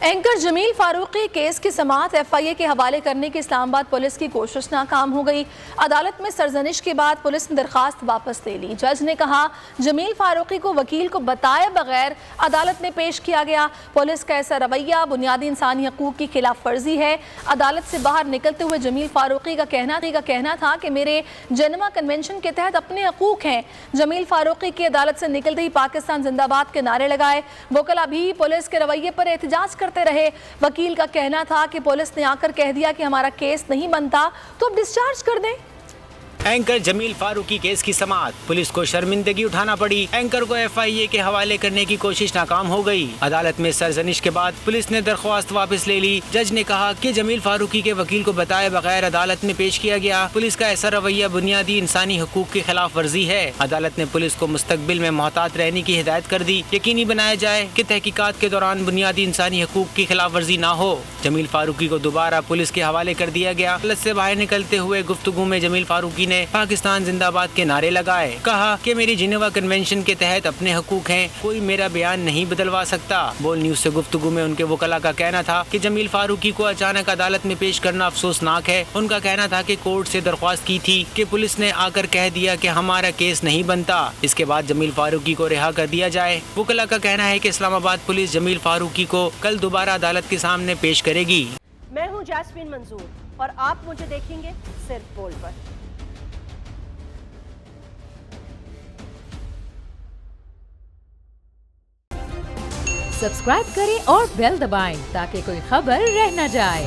Anchor Jameel Farooqui case की समाअत FIA के हवाले करने की इस्लामाबाद पुलिस की कोशिश नाकाम हो गई। अदालत में सरजनिश के बाद पुलिस ने दरखास्त वापस ले ली। जज ने कहा जमील फारूकी को वकील को बताए बगैर अदालत में पेश किया गया। पुलिस का ऐसा रवैया बुनियादी इंसानी हकूक की खिलाफ वर्जी है। अदालत से बाहर निकलते हुए जमील फारूकी का कहना था कि मेरे जेनेवा कन्वेंशन के तहत अपने हकूक हैं। जमील फारूकी की अदालत से निकलते ही पाकिस्तान जिंदाबाद के नारे लगाए। वकला भी पुलिस के रवैये पर एहतजाज करते रहे। वकील का कहना था कि पुलिस ने आकर कह दिया कि हमारा केस नहीं बनता तो अब डिस्चार्ज कर दें। एंकर जमील फारूकी केस की समाअत, पुलिस को शर्मिंदगी उठाना पड़ी। एंकर को FIA के हवाले करने की कोशिश नाकाम हो गई। अदालत में सरजनिश के बाद पुलिस ने दरख्वास्त वापस ले ली। जज ने कहा कि जमील फारूकी के वकील को बताए बगैर अदालत में पेश किया गया। पुलिस का ऐसा रवैया बुनियादी इंसानी हकूक की खिलाफ वर्जी है। अदालत ने पुलिस को मुस्तकबिल में मोहतात रहने की हिदायत कर दी। यकीनी बनाया जाए कि तहकीकात के दौरान बुनियादी इंसानी हकूक की खिलाफ वर्जी न हो। जमील फारूकी को दोबारा पुलिस के हवाले कर दिया गया। अदालत से बाहर निकलते हुए गुफ्तगू में जमील फारूकी ने पाकिस्तान जिंदाबाद के नारे लगाए। कहा कि मेरी जिनेवा कन्वेंशन के तहत अपने हकूक हैं, कोई मेरा बयान नहीं बदलवा सकता। बोल न्यूज से गुफ्तगू में उनके वकला का कहना था कि जमील फारूकी को अचानक अदालत में पेश करना अफसोसनाक है। उनका कहना था कि कोर्ट से दरख्वास्त की थी कि पुलिस ने आकर कह दिया कि हमारा केस नहीं बनता। इसके बाद जमील फारूकी को रिहा कर दिया जाए। वकला का कहना है कि इस्लामाबाद पुलिस जमील फारूकी को कल दोबारा अदालत के सामने पेश करेगी। मैं हूँ जैस्मीन मंजूर और आप मुझे देखेंगे सिर्फ बोल पर। सब्सक्राइब करें और बेल दबाएं ताकि कोई खबर रह न जाए।